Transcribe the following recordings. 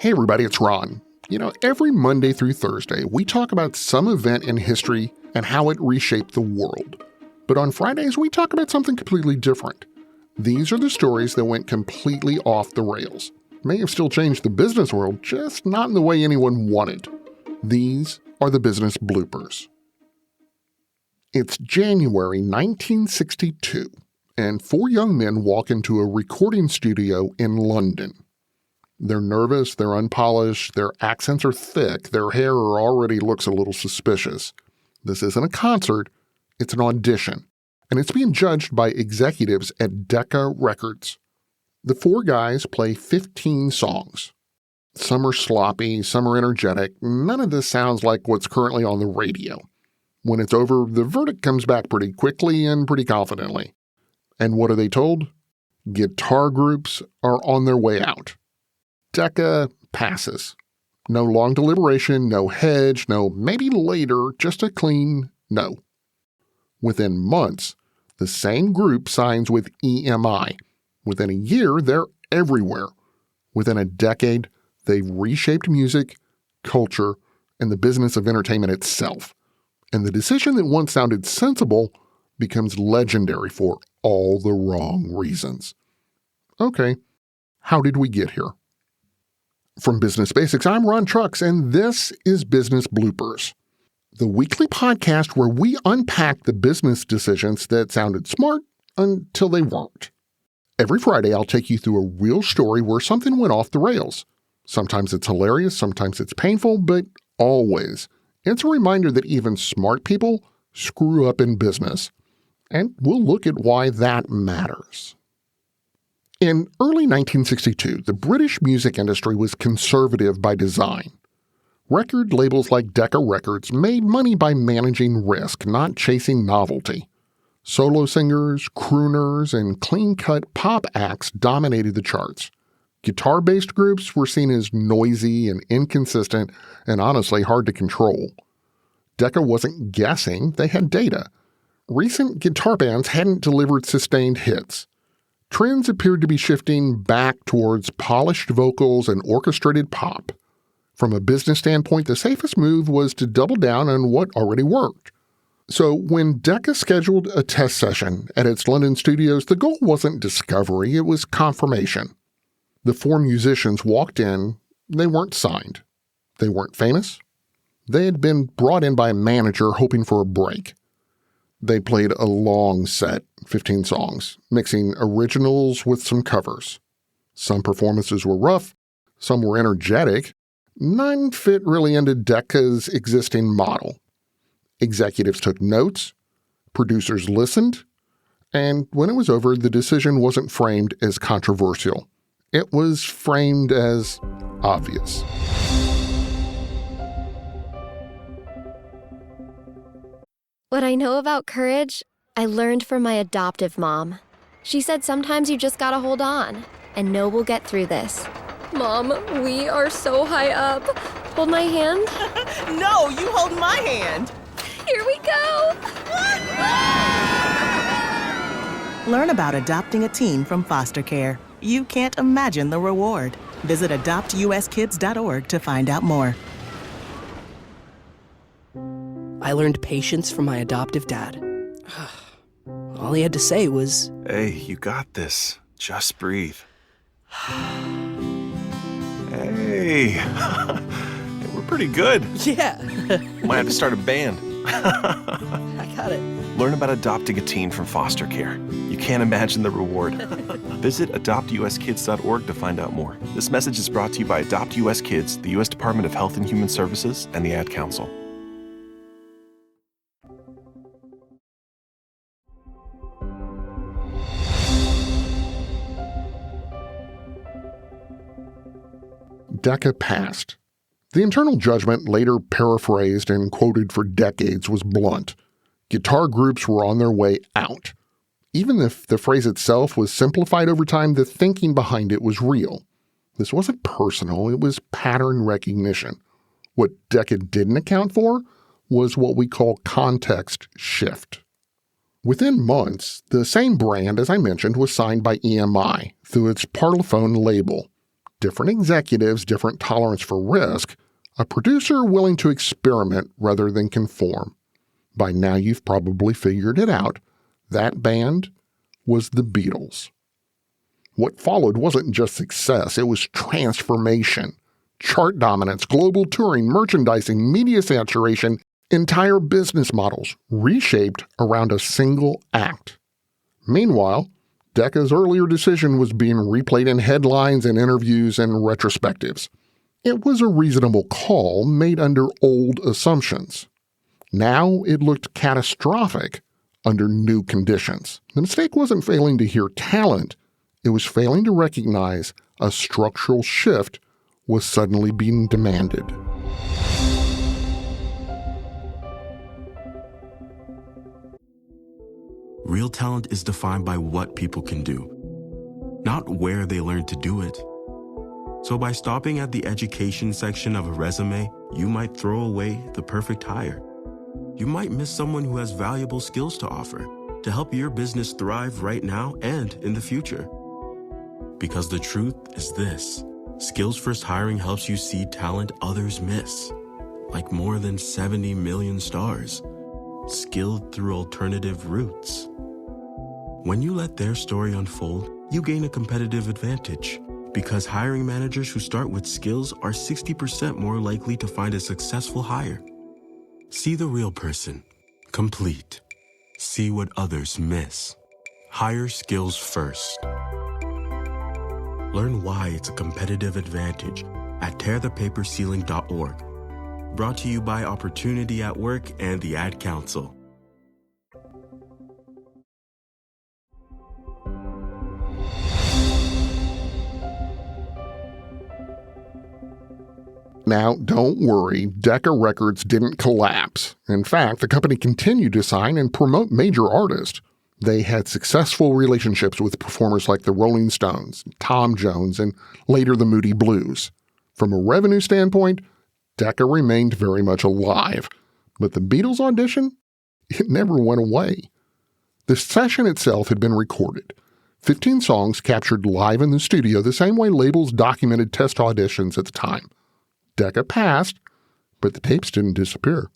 Hey everybody, it's Ron. Every Monday through Thursday, we talk about some event in history and how it reshaped the world. But on Fridays, we talk about something completely different. These are the stories that went completely off the rails. May have still changed the business world, just not in the way anyone wanted. These are the business bloopers. It's January 1962, and four young men walk into a recording studio in London. They're nervous, they're unpolished, their accents are thick, their hair already looks a little suspicious. This isn't a concert, it's an audition, and it's being judged by executives at Decca Records. The four guys play 15 songs. Some are sloppy, some are energetic, none of this sounds like what's currently on the radio. When it's over, the verdict comes back pretty quickly and pretty confidently. And what are they told? Guitar groups are on their way out. Decca passes. No long deliberation, no hedge, no maybe later, just a clean no. Within months, the same group signs with EMI. Within a year, they're everywhere. Within a decade, they've reshaped music, culture, and the business of entertainment itself. And the decision that once sounded sensible becomes legendary for all the wrong reasons. Okay, how did we get here? From Business Basics, I'm Ron Trucks, and this is Business Bloopers, the weekly podcast where we unpack the business decisions that sounded smart until they weren't. Every Friday, I'll take you through a real story where something went off the rails. Sometimes it's hilarious, sometimes it's painful, but always, it's a reminder that even smart people screw up in business. And we'll look at why that matters. In early 1962, the British music industry was conservative by design. Record labels like Decca Records made money by managing risk, not chasing novelty. Solo singers, crooners, and clean-cut pop acts dominated the charts. Guitar-based groups were seen as noisy and inconsistent and honestly hard to control. Decca wasn't guessing, they had data. Recent guitar bands hadn't delivered sustained hits. Trends appeared to be shifting back towards polished vocals and orchestrated pop. From a business standpoint, the safest move was to double down on what already worked. So when Decca scheduled a test session at its London studios, the goal wasn't discovery, it was confirmation. The four musicians walked in, they weren't signed. They weren't famous. They had been brought in by a manager hoping for a break. They played a long set, 15 songs, mixing originals with some covers. Some performances were rough, some were energetic. None fit really into Decca's existing model. Executives took notes, producers listened, and when it was over, the decision wasn't framed as controversial. It was framed as obvious. What I know about courage, I learned from my adoptive mom. She said sometimes you just gotta hold on and know we'll get through this. Mom, we are so high up. Hold my hand. No, you hold my hand. Here we go. Learn about adopting a teen from foster care. You can't imagine the reward. Visit adoptuskids.org to find out more. I learned patience from my adoptive dad. All he had to say was, "Hey, you got this. Just breathe." Hey, we're pretty good. yeah, Might have to start a band. I got it. Learn about adopting a teen from foster care. You can't imagine the reward. Visit adoptuskids.org to find out more. This message is brought to you by Adopt US Kids, the U.S. Department of Health and Human Services, and the Ad Council. Decca passed. The internal judgment, later paraphrased and quoted for decades, was blunt. Guitar groups were on their way out. Even if the phrase itself was simplified over time, the thinking behind it was real. This wasn't personal, it was pattern recognition. What Decca didn't account for was what we call context shift. Within months, the same brand, as I mentioned, was signed by EMI through its Parlophone label. different executives, different tolerance for risk, a producer willing to experiment rather than conform. By now you've probably figured it out. That band was the Beatles. What followed wasn't just success, it was transformation. Chart dominance, global touring, merchandising, media saturation, entire business models reshaped around a single act. Meanwhile, Decca's earlier decision was being replayed in headlines and interviews and retrospectives. It was a reasonable call made under old assumptions. Now it looked catastrophic under new conditions. The mistake wasn't failing to hear talent, it was failing to recognize a structural shift was suddenly being demanded. Real talent is defined by what people can do, not where they learn to do it. So by stopping at the education section of a resume, you might throw away the perfect hire. You might miss someone who has valuable skills to offer to help your business thrive right now and in the future. Because the truth is this, skills-first hiring helps you see talent others miss, like more than 70 million stars, skilled through alternative routes. When you let their story unfold, you gain a competitive advantage because hiring managers who start with skills are 60% more likely to find a successful hire. See the real person, complete. See what others miss. Hire skills first. Learn why it's a competitive advantage at tearthepaperceiling.org. Brought to you by Opportunity at Work and the Ad Council. Now, don't worry, Decca Records didn't collapse. In fact, the company continued to sign and promote major artists. They had successful relationships with performers like the Rolling Stones, Tom Jones, and later the Moody Blues. From a revenue standpoint, Decca remained very much alive. But the Beatles audition? It never went away. The session itself had been recorded. 15 songs captured live in the studio the same way labels documented test auditions at the time. Decca passed, but the tapes didn't disappear.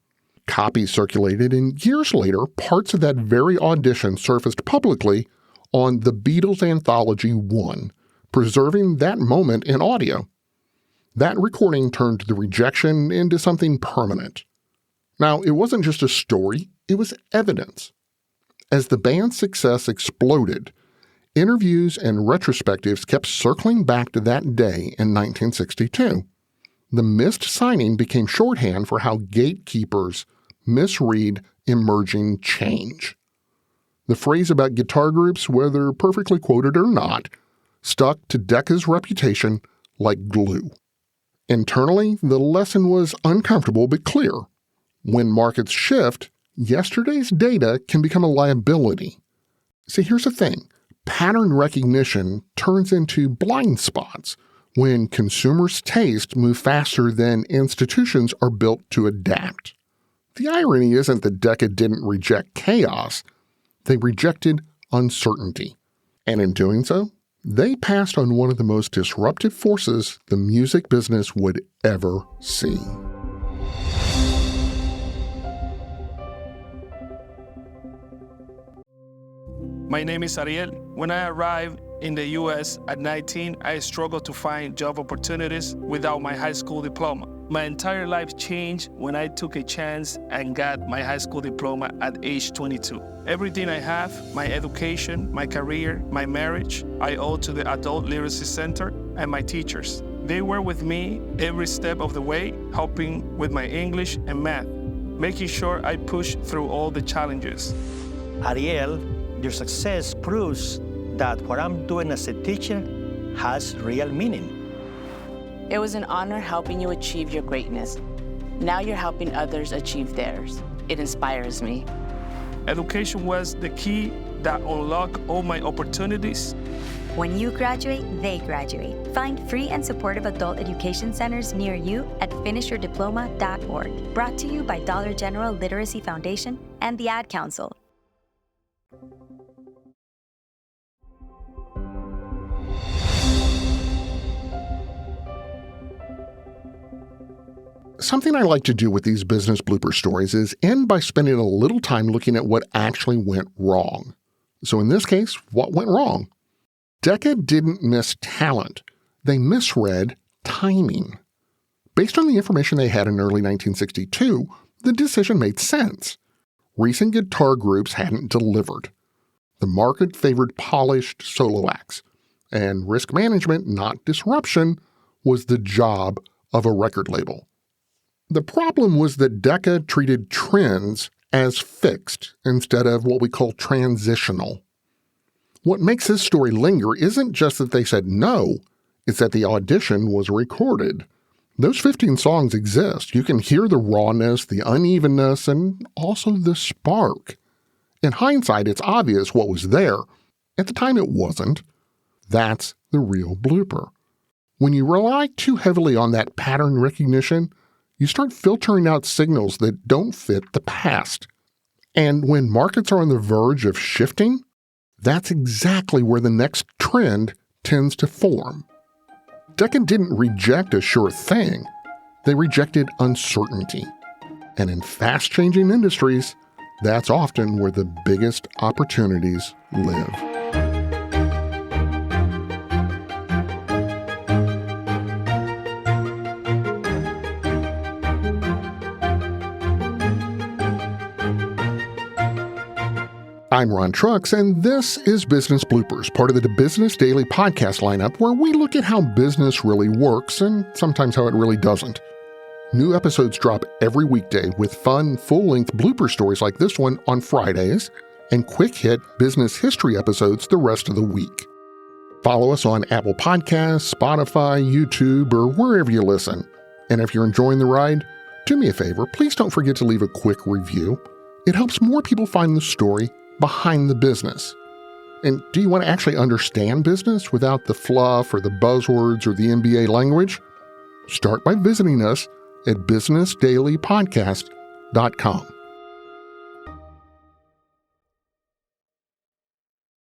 Copies circulated, and years later, parts of that very audition surfaced publicly on The Beatles Anthology 1, preserving that moment in audio. That recording turned the rejection into something permanent. Now, it wasn't just a story, it was evidence. As the band's success exploded, interviews and retrospectives kept circling back to that day in 1962. The missed signing became shorthand for how gatekeepers misread emerging change. The phrase about guitar groups, whether perfectly quoted or not, stuck to Decca's reputation like glue. Internally, the lesson was uncomfortable but clear. When markets shift, yesterday's data can become a liability. See, here's the thing. Pattern recognition turns into blind spots when consumers' tastes move faster than institutions are built to adapt. The irony isn't that Decca didn't reject chaos, they rejected uncertainty. And in doing so, they passed on one of the most disruptive forces the music business would ever see. My name is Ariel. When I arrived in the U.S. at 19, I struggled to find job opportunities without my high school diploma. My entire life changed when I took a chance and got my high school diploma at age 22. Everything I have, my education, my career, my marriage, I owe to the Adult Literacy Center and my teachers. They were with me every step of the way, helping with my English and math, making sure I pushed through all the challenges. Ariel, your success proves that what I'm doing as a teacher has real meaning. It was an honor helping you achieve your greatness. Now you're helping others achieve theirs. It inspires me. Education was the key that unlocked all my opportunities. When you graduate, they graduate. Find free and supportive adult education centers near you at finishyourdiploma.org. Brought to you by Dollar General Literacy Foundation and the Ad Council. Something I like to do with these business blooper stories is end by spending a little time looking at what actually went wrong. So in this case, what went wrong? Decca didn't miss talent. They misread timing. Based on the information they had in early 1962, the decision made sense. Recent guitar groups hadn't delivered. The market favored polished solo acts, and risk management, not disruption, was the job of a record label. The problem was that Decca treated trends as fixed instead of what we call transitional. What makes this story linger isn't just that they said no, it's that the audition was recorded. Those 15 songs exist. You can hear the rawness, the unevenness, and also the spark. In hindsight, it's obvious what was there. At the time, it wasn't. That's the real blooper. When you rely too heavily on that pattern recognition, you start filtering out signals that don't fit the past. And when markets are on the verge of shifting, that's exactly where the next trend tends to form. Decca didn't reject a sure thing. They rejected uncertainty. And in fast-changing industries, that's often where the biggest opportunities live. I'm Ron Trucks, and this is Business Bloopers, part of the Business Daily podcast lineup where we look at how business really works and sometimes how it really doesn't. New episodes drop every weekday with fun, full-length blooper stories like this one on Fridays and quick-hit business history episodes the rest of the week. Follow us on Apple Podcasts, Spotify, YouTube, or wherever you listen. And if you're enjoying the ride, do me a favor, please don't forget to leave a quick review. It helps more people find the story behind the business. And do you want to actually understand business without the fluff or the buzzwords or the MBA language? Start by visiting us at bsnsdailypodcast.com.